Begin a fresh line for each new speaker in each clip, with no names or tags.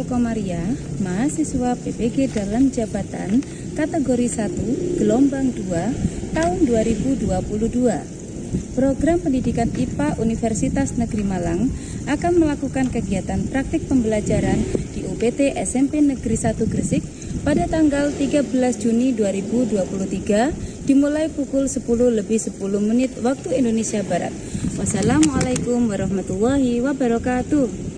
Komaria, mahasiswa PPG dalam jabatan kategori 1, gelombang 2, tahun 2022. Program Pendidikan IPA Universitas Negeri Malang akan melakukan kegiatan praktik pembelajaran di UPT SMP Negeri 1 Gresik pada tanggal 13 Juni 2023 dimulai pukul 10:10 waktu Indonesia Barat. Wassalamualaikum warahmatullahi wabarakatuh.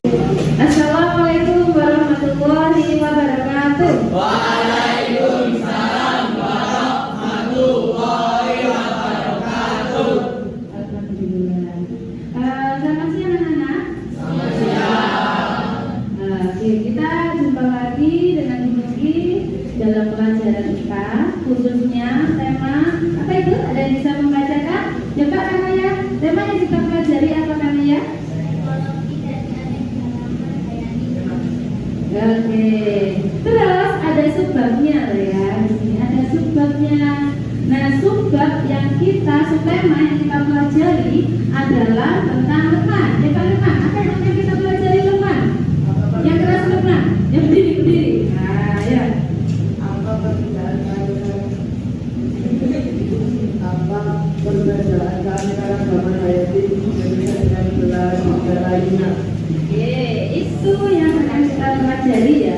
Assalamualaikum warahmatullahi wabarakatuh.
Waalaikumsalam warahmatullahi wabarakatuh.
Alhamdulillah. Selamat siang anak-anak.
Selamat siang.
Oke, kita jumpa lagi dengan Ibu Nuki dalam pelajaran IPA, khususnya tema apa itu? Ada yang bisa membacakan? Coba kan ya. Tema yang kita pelajari apa kan ya? Oke, terus ada subbabnya ya. Di sini ada subbabnya. Nah, subbab yang subtema yang kita pelajari adalah tentang lemah. Ya Pak lemah. Apa yang kita pelajari lemah? Yang keras lemah. Yang berdiri. Nah, ya.
Apa perbedaan kami sekarang zaman hayati Indonesia dengan negara lainnya?
Oke, itu yang akan kita pelajari ya.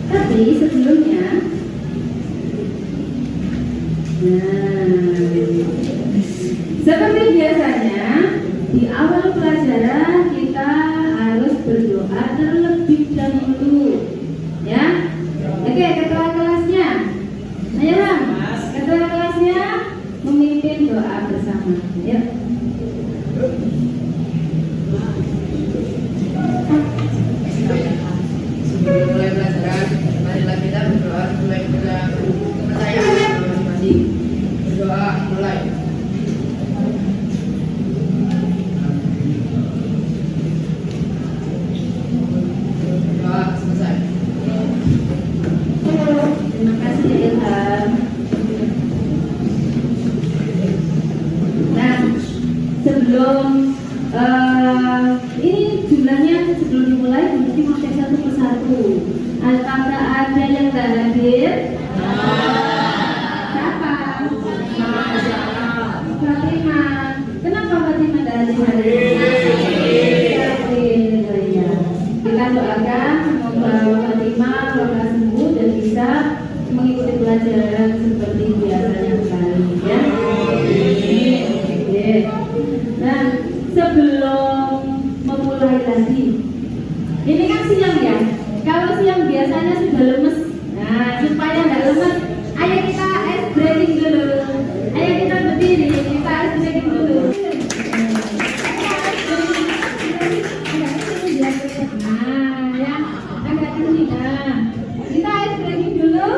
Tapi sebelumnya, seperti biasanya di awal pelajaran kita harus berdoa terlebih dahulu, ya. Oke, ketua kelasnya, ayo ketua kelasnya memimpin doa bersama, ya.
Sebelum mulai pelajaran, marilah kita berdoa sesuai dengan kepercayaan masing-masing. Berdoa mulai. Doa selesai.
Terima kasih Ilham. Nah, sebelum ini jumlahnya sebelum dimulai mesti mau cek satu persatu. Apakah ada yang tak hadir? Siapa? Fatimah. Kenapa Fatimah tak hadir? Kita doakan semoga Fatimah lekas sembuh dan bisa mengikuti pelajaran seperti biasanya kembali, ya. Oke. Nah, sebelum memulai lagi, ini kan siang ya. Kalau siang biasanya sudah lemes. Nah, supaya nggak lemes, ayo kita ice breaking dulu. Ayo kita berdiri, kita ice breaking dulu. Nah, ya, agak tinggi. Nah, kita ice breaking dulu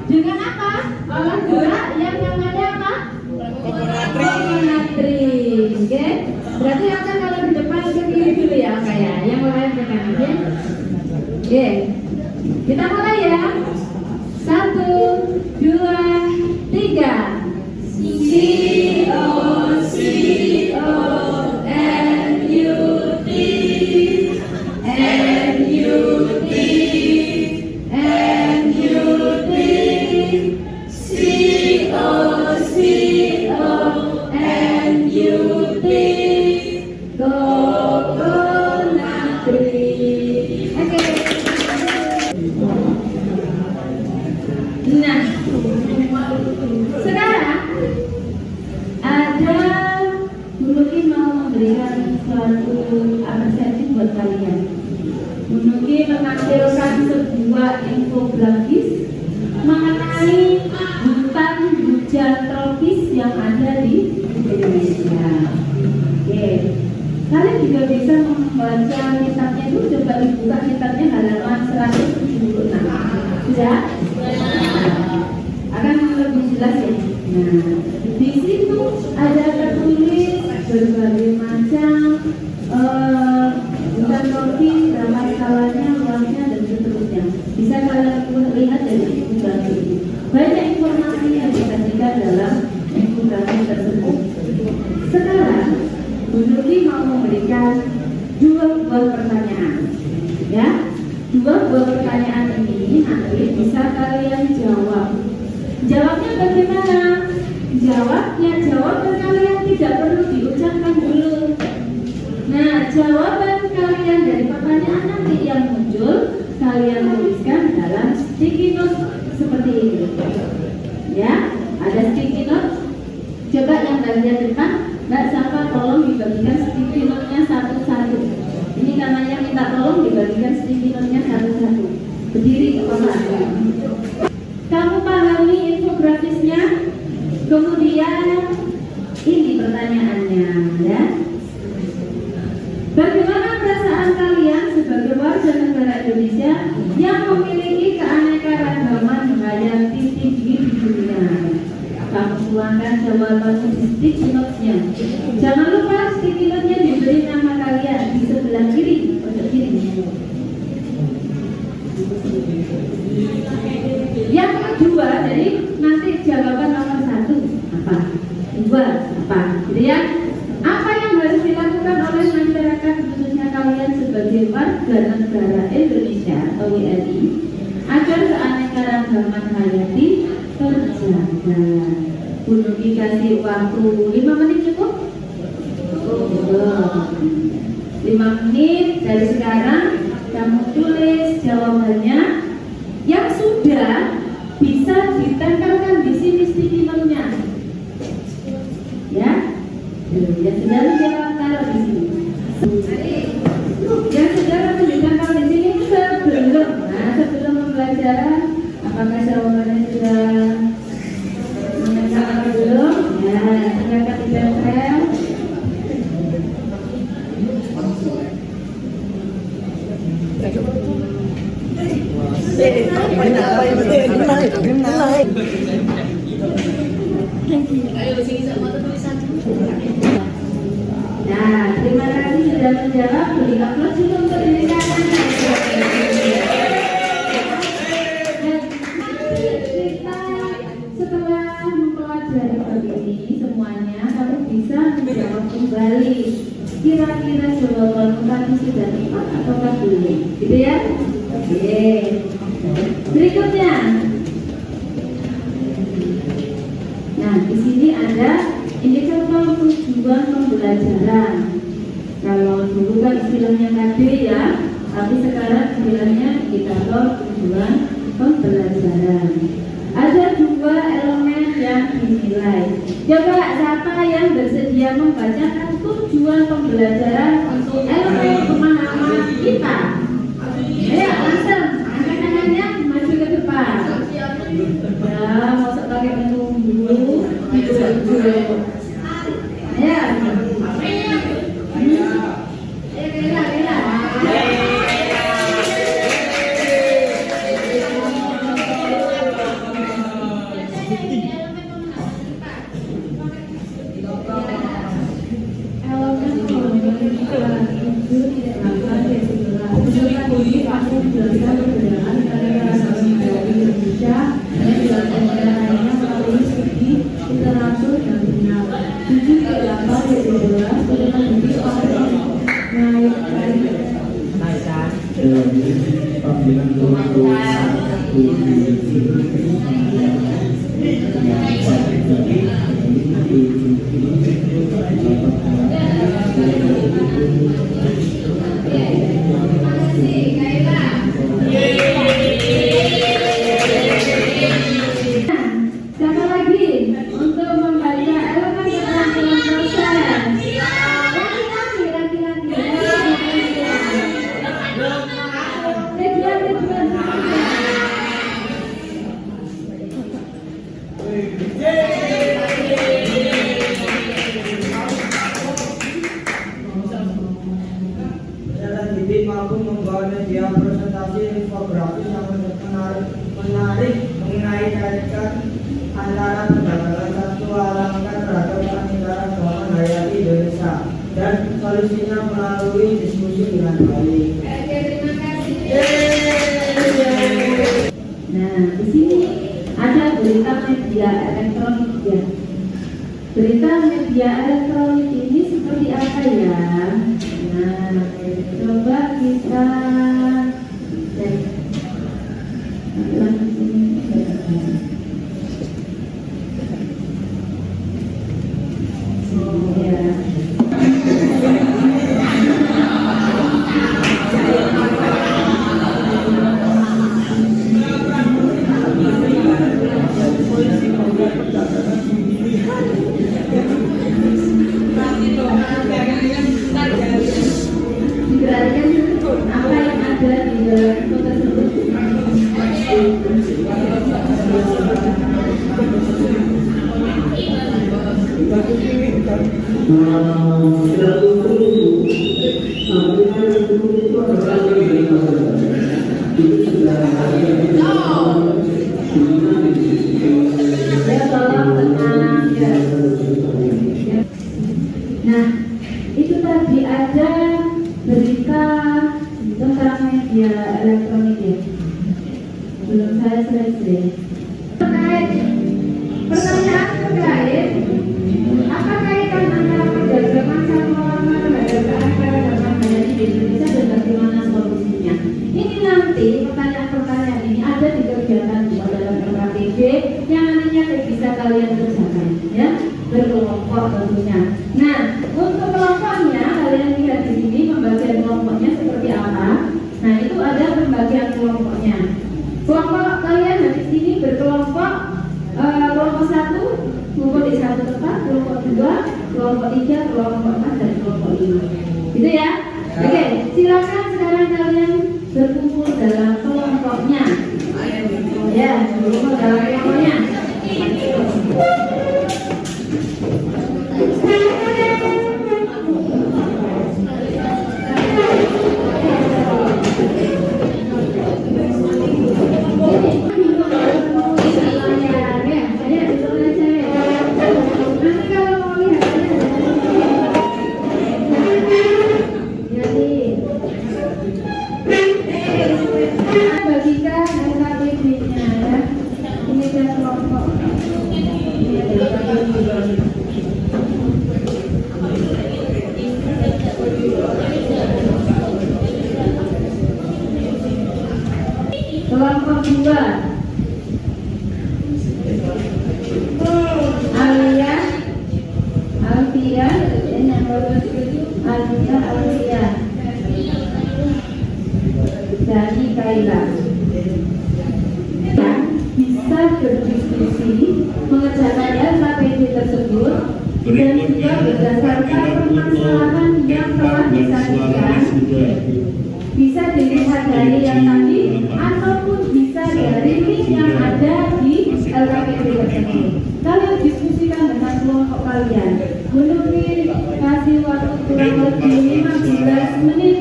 dengan apa? Olahraga yang namanya apa? Natri. Oke. Berarti akan kalau di depan ke kiri dulu ya, kayak yang lain ke kanan, ya. Oke. Kita mulai ya. 1, 2, 3. Nah, sekarang ada Bu Nuki mau memberikan suatu apresiasi buat kalian. Bu Nuki menampilkan sebuah infografis mengenai hutan tropis yang ada di Indonesia. Oke, kalian juga bisa membaca kitabnya itu. Coba dibuka kitabnya halaman 176. Sudah? Akan lebih jelas ya. Nah, di situ ada tertulis berbagai macam hutan tropis, berapa skalanya, luasnya dan seterusnya. Bisa kalian lihat dari infografis ini. Banyak informasi yang disajikan dalam infografis tersebut. Sekarang Bu Nuki mau memberikan dua buah pertanyaan. Dua buah pertanyaan ini nanti bisa kalian jawab. Jawabnya bagaimana? Jawaban kalian tidak perlu diucapkan dulu. Nah, jawaban kalian dari pertanyaan nanti yang muncul kalian tuliskan dalam sticky note seperti ini. Ya, ada sticky note. Coba yang bagian depan, Mbak Safa tolong dibagikan sticky note-nya satu-satu. Ini namanya minta tolong dibagikan sticky note-nya satu-satu. Berdiri Bapak. Kamu pahami infografisnya? Kemudian ini pertanyaannya, ya. Bagaimana perasaan kalian sebagai warga negara Indonesia yang memiliki keanekaragaman hayati tinggi di dunia? Kamu tuangkan jawabanmu di sticky notes-nya. Jangan lupa sticky note-nya diberi nama kalian di sebelah kiri, pojok kiri. Yang kedua, jadi nanti jawaban nomor 1 apa? 2 apa? Gitu ya. Apa yang harus dilakukan oleh masyarakat khususnya kalian sebagai warga negara Indonesia atau WNI agar keanekaragaman hayati terjaga? Untuk dikasih waktu 5 menit cukup? 5 menit dari sekarang kamu tulis jawabannya yang sudah bisa ditempelkan di sini sticky note-nya. Ya, yang sudah dijawab taruh di sini. Yang sudah ditempel di sini sebelum pembelajaran, apakah jawabannya sudah menyatakan belum? Ya, silakan ditempel. Nah, terima kasih sudah menjawab. Beri aplaus juga untuk diri kalian. Kita setelah mempelajari bab ini semuanya, kamu bisa menjawab kembali. Kira-kira jawabanmu tadi sudah tepat ataukah belum? Gitu ya? Oke. Berikutnya. Nah, di sini ada indikator tujuan pembelajaran. Kalau dulu kan istilahnya KD ya, tapi sekarang istilahnya indikator tujuan pembelajaran. Ada 2 elemen yang dinilai. Coba siapa yang bersedia membacakan tujuan pembelajaran untuk elemen pemahaman kita? Ayo langsung, angkat tangannya maju ke depan. Ya, masuk pakai menunggu. Ya. Siapa lagi untuk membaca elemen keterampilan proses?
Mampu membawa media presentasi infografis yang menarik mengenai kaitan antara perdagangan satu alangkah terhadap keanekaragaman hayati Indonesia dan solusinya melalui diskusi dengan baik.
Terima kasih. Nah, di sini ada berita media elektronik ya. Berita media elektronik ini seperti apa ya? Nah, coba kita ada di dalam info tersebut? Ya, tolong tenang ya. Nah, itu tadi ada berita tentang media elektronik ya. Belum saya selesai. Pertanyaan terkait, apa kaitan antara perdagangan satwa langka terhadap keanekaragaman hayati di Indonesia dan bagaimana solusinya? Ini nanti pertanyaan-pertanyaan ini ada di kegiatan dalam LKPD yang nantinya bisa kalian kerjakan ya, berkelompok tentunya. Nah, untuk kelompoknya kalian lihat di sini pembagian kelompoknya seperti apa. Nah, itu ada pembagian kelompoknya. Kelompok kalian di sini berkelompok, kelompok 1 ngumpul di satu tempat, kelompok 2, kelompok 3, kelompok 4 dan kelompok 5. Gitu ya? Oke, silakan sekarang kalian berkumpul dalam kelompoknya. Ya, berkumpul dalam kelompoknya. Bagikan LKPD-nya ya. Ini adalah kelompok. Ini adalah kelompok. Kelompok 2 Alia, Alfia, Alfia, Dani, Kaila. Bisa berdiskusi mengerjakan LKPD tersebut dan juga berdasarkan permasalahan yang telah disajikan. Bisa dilihat dari yang tadi ataupun bisa dari link yang ada di LKPD tersebut. Kalian diskusikan dengan kelompok kalian. Menurut kasih waktu kurang lebih 15 menit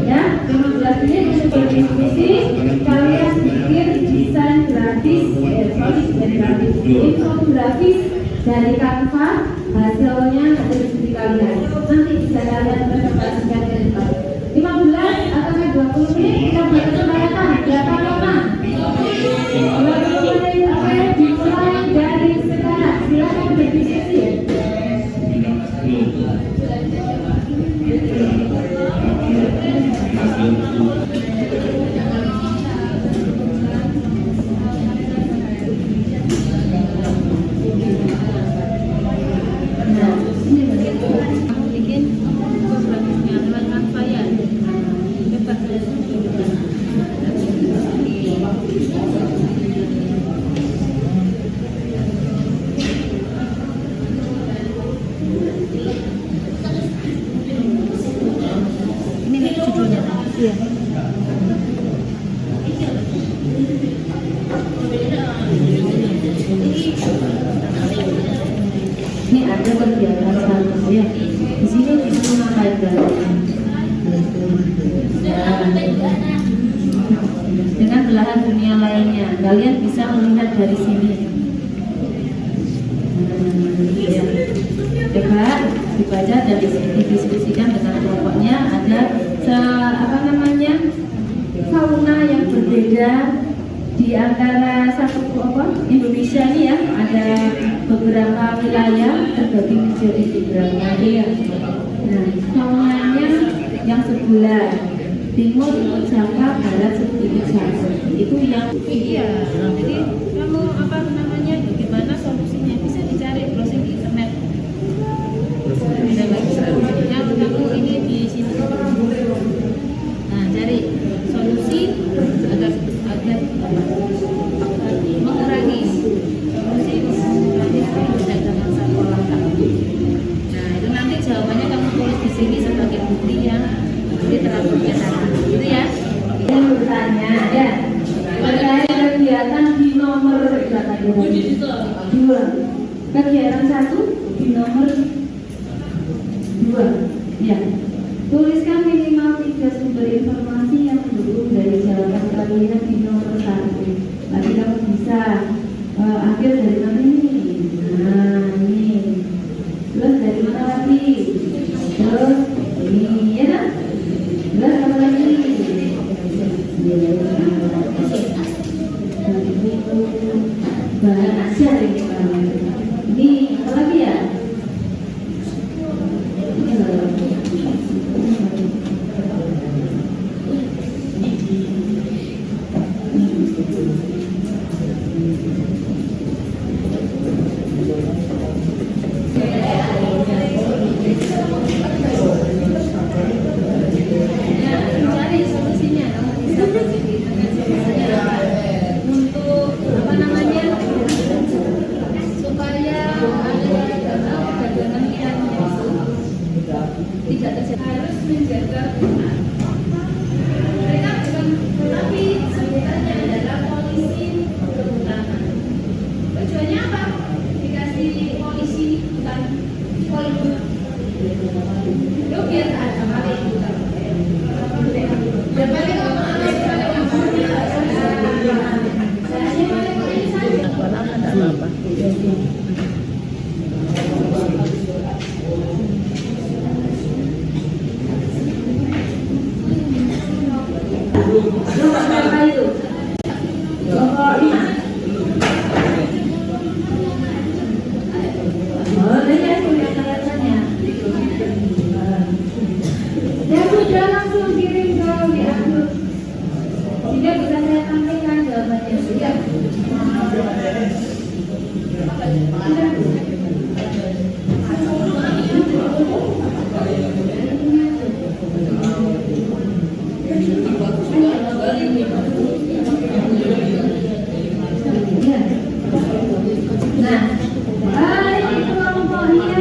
ya, 15 menit untuk berdiskusi. Kalian bikin desain grafis, infografis dari Canva. Hasilnya ada di sini kalian. Nanti bisa kalian presentasikan ke depan. 15 atau 20 menit kita buat kesepakatan berapa lama? 20 menit. Oke, dimulai dari sekarang. Silakan berdiskusi. Ini ada kegiatan satu ya. Di sini disampaikan dengan belahan dunia lainnya. Kalian bisa melihat dari sini. Coba dibaca dan didiskusikan dengan kelompoknya. Ada fauna yang berbeda di antara satu Indonesia ini ya. Ada beberapa wilayah terbagi menjadi beberapa area. Nah, faunanya yang sebelah timur ikut Java, barat ikut Java. Itu yang jadi kamu bagaimana solusinya bisa dicari browsing di internet. Kamu ini di sini. Nah, cari solusi agar mengurangi perdagangan satwa langka. Nah, itu nanti jawabannya kamu tulis di sini sebagai bukti yang diterapkan. Gitu ya. Dua. Kegiatan 1 di nomor 2. Ya. Tuliskan minimal 3 sumber informasi yang mendukung dari jawaban kalian di nomor 1. Nanti kamu bisa ambil dari mana ini? Nah, ini. Terus dari mana lagi? Terus ini, ya kan? Terus apa lagi? Bahan ajar ini. Ini apa lagi ya? Cari solusinya, kamu bisa dengan solusinya untuk apa namanya, supaya ada dagangan liarnya itu tidak terjadi. Harus menjaga hutan. Mereka bukan, tapi sebutannya adalah polisi kehutanan. Tujuannya apa? Dikasih polisi hutan, polisi. Itu biar ada mati hutan. Berapa itu? Kelompok 5. Oh, ya sudah kelihatannya. Ya sudah, langsung kirim ke WA group. Sehingga bisa saya tampilkan jawabannya. Siap. Nah, ini kelompoknya,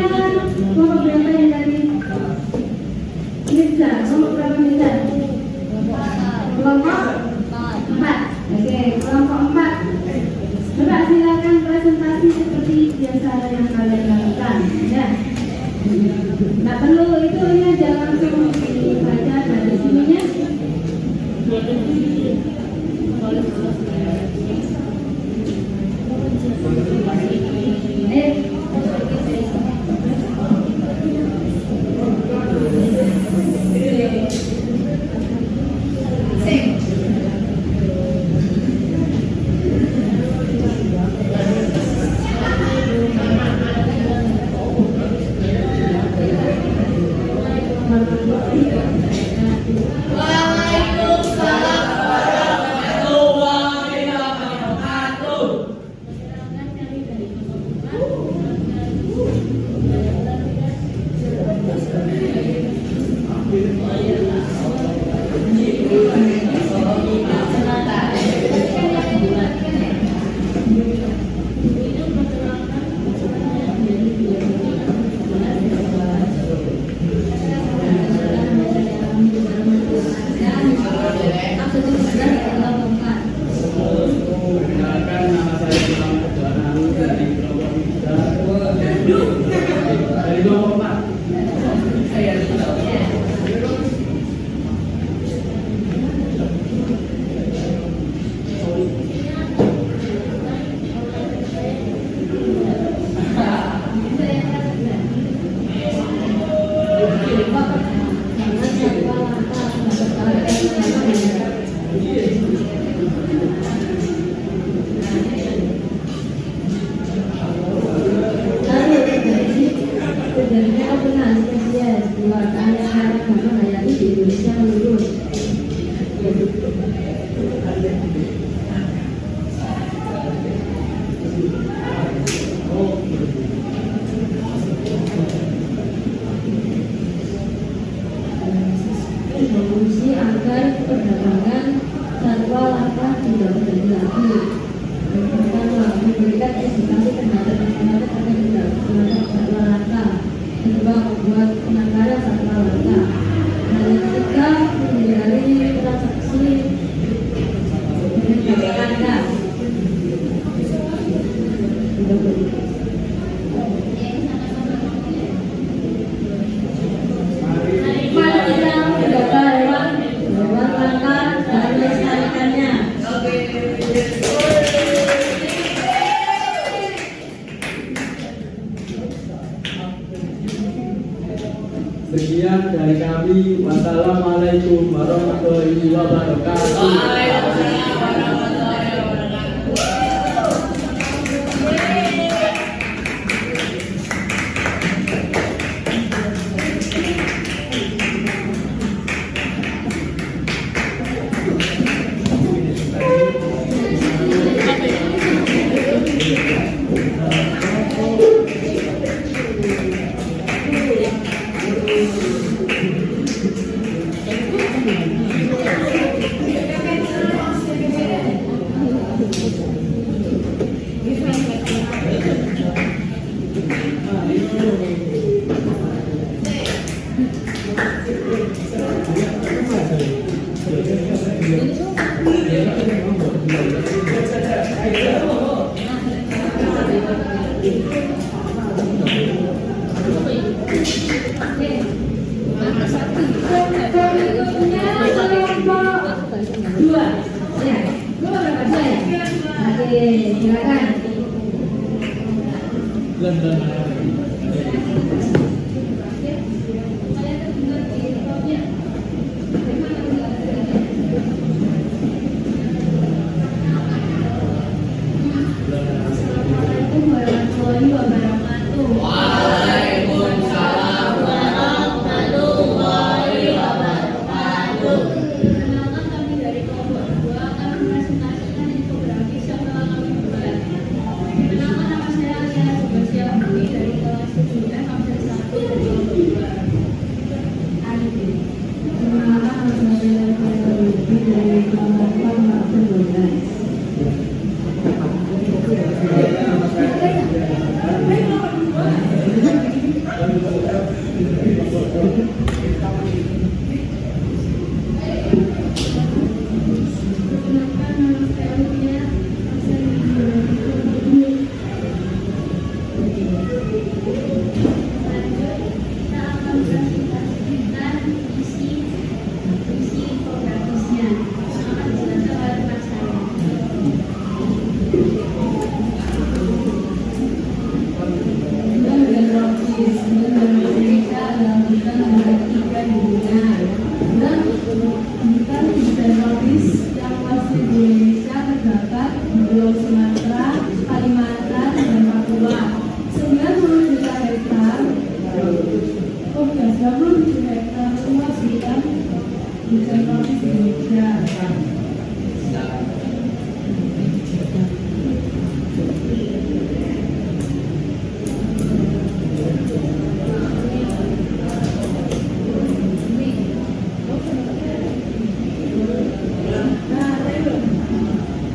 kelompok berapa yang tadi? Bisa, kelompok berapa bisa? Kelompok 4. Oke, kelompok 4. Coba silakan presentasi seperti biasa yang kalian lakukan. Ya. Nggak perlu itu, ini aja langsung dibaca dari sininya. merawat dan melestarikannya.
Sekian dari kami. Wassalamualaikum warahmatullahi wabarakatuh.
Dua, ya, dua berapa saya? Oke, silakan. Assalamualaikum warahmatullahi wabarakatuh.
Waalaikumsalam warahmatullahi wabarakatuh.
Perkenalkan kami dari kelompok 2 akan mempresentasikan infografis yang telah kami buat. Perkenalkan nama saya Aliana Subasya Bumi dari kelas 7 absen 1 dari kelompok 2. Perkenalkan nama saya Aliana Bumi dari kelompok 4 absen 12.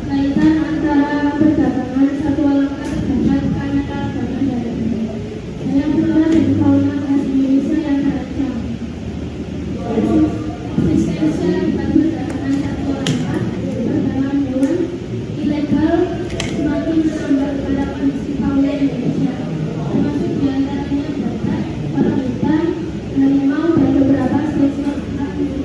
Kaitan antara perdagangan satwa langka dengan keanekaragaman hayati. Yang flora dan fauna khas Indonesia yang terancam. Eksistensi akibat perdagangan satwa langka, perdagangan hewan ilegal semakin menambah pada kondisi fauna Indonesia, termasuk diantaranya badak, orang hutan, harimau, dan beberapa spesies aktif.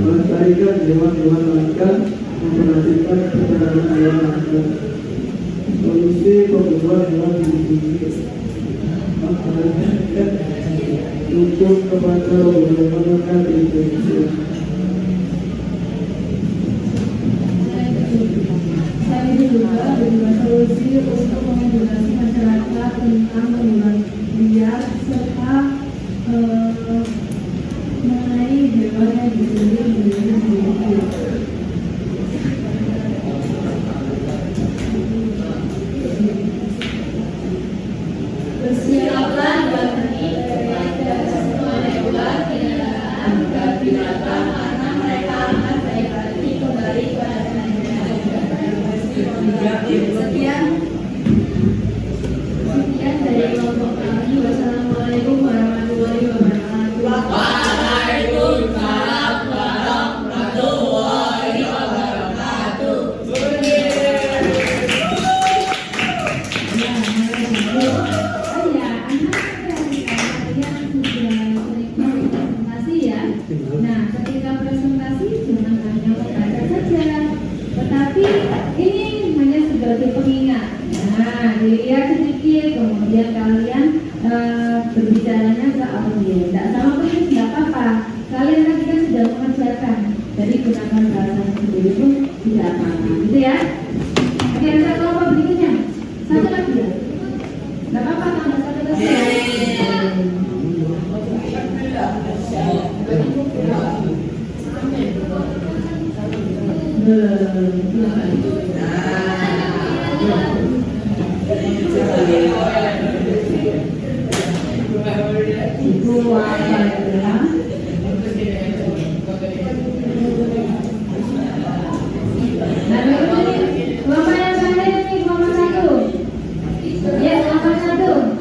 Melestarikan hewan-hewan langka, memperhatikan perjalanan hewan langka, solusi pembunuhan hewan dilindungi, dukung kepada bagaimana di Indonesia.
Saya juga berikan solusi untuk mengedukasi masyarakat tentang penggunaan liar serta mengenai hewan yang dilindungi di Indonesia. Bersiaplah bagi semua hewan, binatang, dan binatang karena mereka akan baik hati kembali kepada Sekian kalian berbicaranya ke audiens. Tidak sama persis tidak apa-apa. Kalian tadi kan sudah mengerjakan. Jadi gunakan bahasa sendiri pun tidak apa-apa. Gitu ya. Oke, ada kelompok berikutnya. Satu lagi ya. Tidak apa-apa tambah satu lagi. Ibu apa ya? Kelompok yang terakhir ini kelompok 1. Ya, kelompok 1.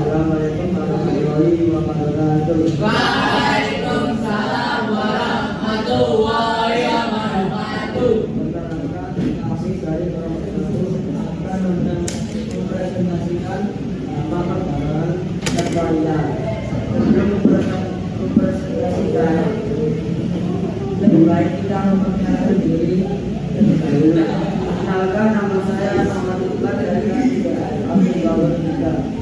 Assalamualaikum warahmatullahi wabarakatuh.
Waalaikumsalam warahmatullahi wabarakatuh.
Perkenalkan, kami dari kelompok 1 akan mempresentasikan nama perkara dan kalian. Sebelum mempresentasikan, lebih baik kita memperkenalkan diri terlebih dahulu. Kenalkan, nama saya Muhammad Iqbal dari kelas 3 Abdul Gawar 3.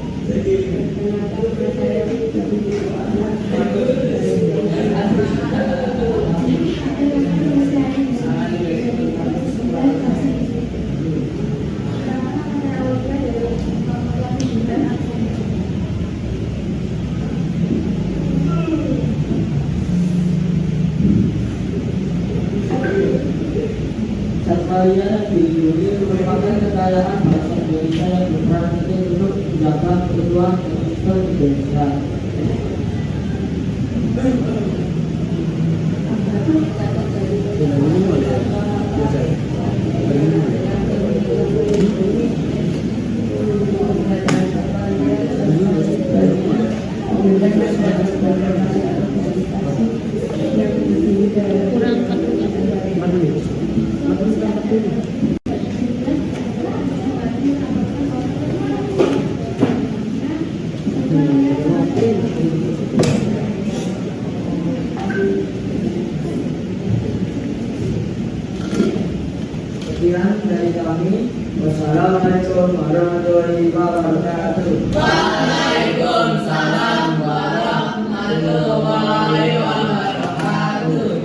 Sekalian video ini merupakan kekayaan bangsa Indonesia yang berperan penting untuk menjaga keutuhan dan sistem Indonesia. Sekian dari kami. Wassalamualaikum warahmatullahi wabarakatuh.
Waalaikumsalam warahmatullahi wabarakatuh.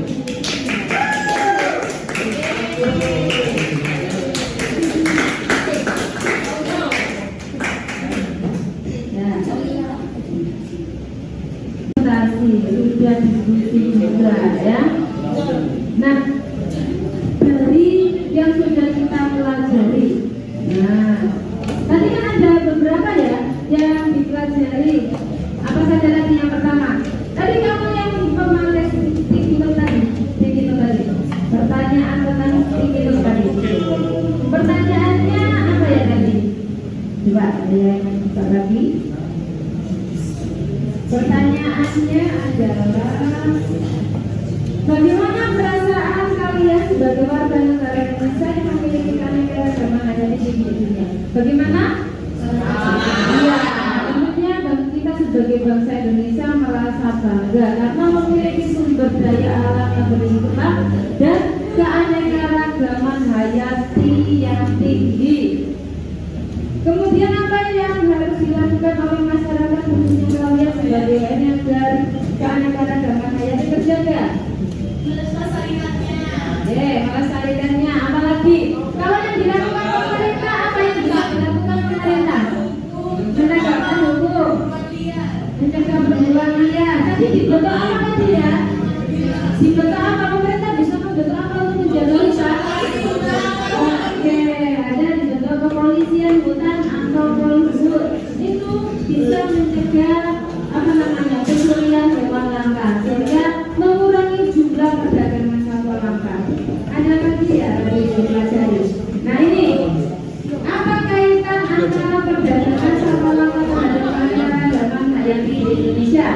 Sudah diskusi juga ya. Nah, dari yang sudah kita pelajari, nah tadi kan ada beberapa ya yang dipelajari. Apa saja lagi yang pertama? Tadi kamu yang memakai stikitur tadi, pertanyaan tentang stikitur tadi. Pertanyaannya apa ya tadi? Coba ada yang bisa lagi. Pertanyaannya adalah bagaimana perasaan kalian sebagai warga negara Indonesia yang memiliki keanekaragaman hayati di dunia? Bagaimana? Iya, tentunya kita sebagai bangsa Indonesia merasa bangga karena memiliki sumber daya alam yang berlimpah dan keanekaragaman hayati yang tinggi. Kemudian apa yang harus dilakukan oleh masyarakat khususnya kalian sebagai agar keanekaragaman hayati terjaga? Melestarikannya. Apalagi kalau yang dilakukan pemerintah, apa yang dilakukan pemerintah? Menegakkan hukum, mencegah perburuan liar. Tadi dibentuk apa tadi ya? Dibentuk apa? Pemerintah bisa membentuk apa untuk menjaga hutan? Oke, ada dibentuk kepolisian hutan atau polhut. Itu bisa mencegah pencurian hewan langka sehingga mengurangi jumlah perdagangan satwa langka. Ada lagi ya dari dipelajari. Nah ini apa kaitan antara perdagangan satwa langka terhadap keanekaragaman hayati di Indonesia?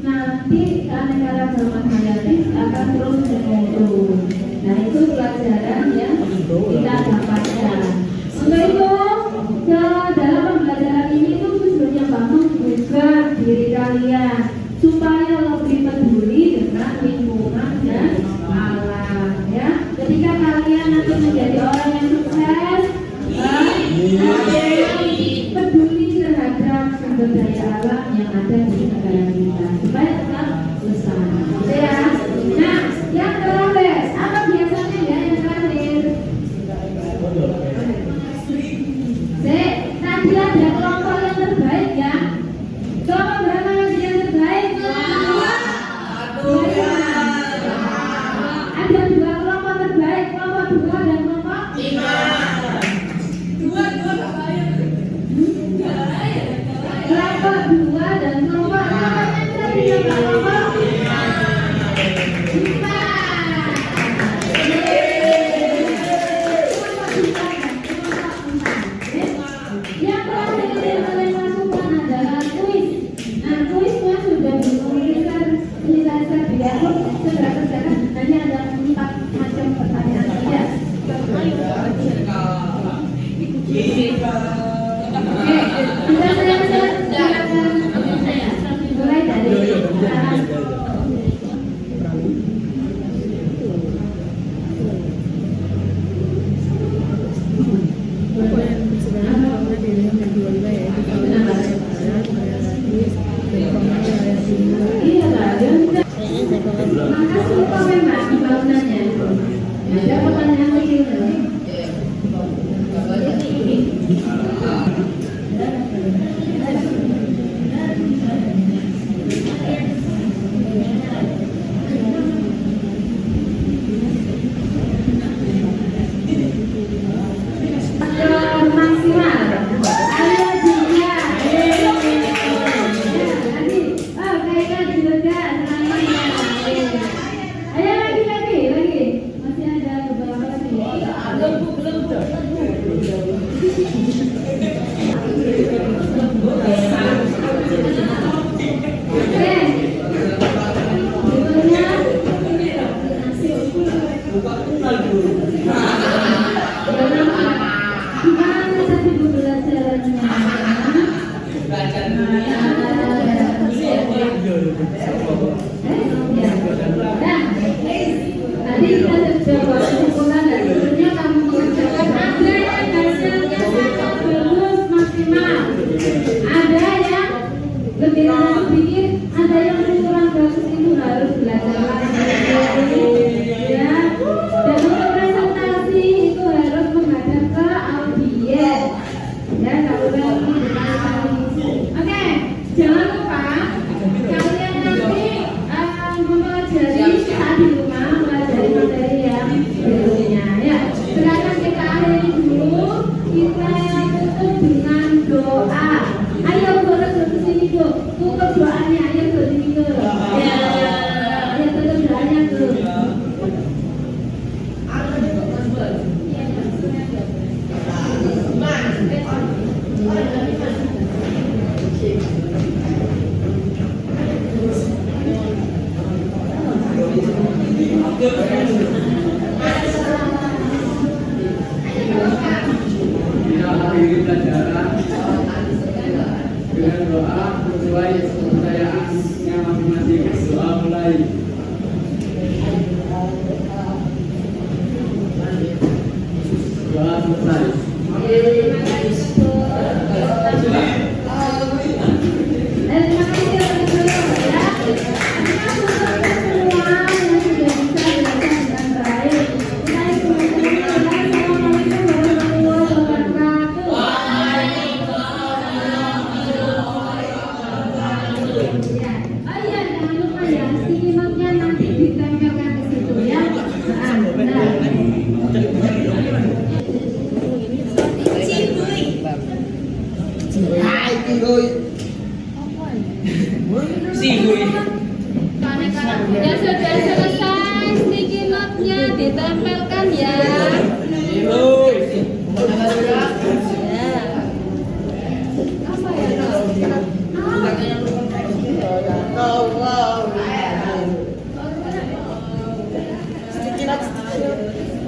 nanti keanekaragaman hayati akan terus menurun. Nah, itu pelajaran yang kita dapatkan. Untuk itu, dalam pembelajaran ini itu tujuannya bangun juga diri kalian supaya lebih peduli dengan lingkungan dan alam, ya. Ketika kalian nanti menjadi orang yang sukses, peduli terhadap sumber daya alam yang ada di negara kita supaya tetap lestari. Ya. Nah, yang terakhir, apa biasanya ya yang terakhir? Nanti ada kelompok yang terbaik ya. Kelompok berapa yang terbaik? Ada 2 kelompok terbaik, kelompok 2 dan kelompok 5. Kelompok 2 dan kelompok yang tadi kelompok 5. Yang terakhir yang kalian masukkan adalah kuis. Nah, kuisnya sudah dikomunikasikan di akun sudah kerjakan. Hanya ada 4 macam pertanyaan saja. Oke, saya mulai dari makasih memang bangunannya. Ada pertanyaan kecil nih. Maksimal. Ayo juga. Baiklah juga. Ayo lagi. Masih ada beberapa lagi. Oke. Gimana tadi pembelajarannya? Tadi kita sudah buat kesimpulan dan sebelumnya kamu mengerjakan ada yang hasilnya sangat bagus maksimal, ada yang lebih sedikit, ada yang kurang bagus, itu harus belajar lagi ya. Dan untuk presentasi itu harus menghadap ke audiens ya, kalau lagi dengan oke, jangan lupa kalian nanti mempelajari saat di rumah, mempelajari materi yang berikutnya ya. Sekarang kita akhiri dulu, kita tutup dengan doa. Ayo boleh ke sini Bu, tutup doanya, ayo ke sini Bu. Ya, ayo tutup doanya Bu.
Kita akhiri pelajaran dengan doa sesuai kepercayaannya masing-masing. Doa mulai. Doa selesai.
Ya sudah selesai, sticky note-nya ditempelkan ya. Apa ya? Jadi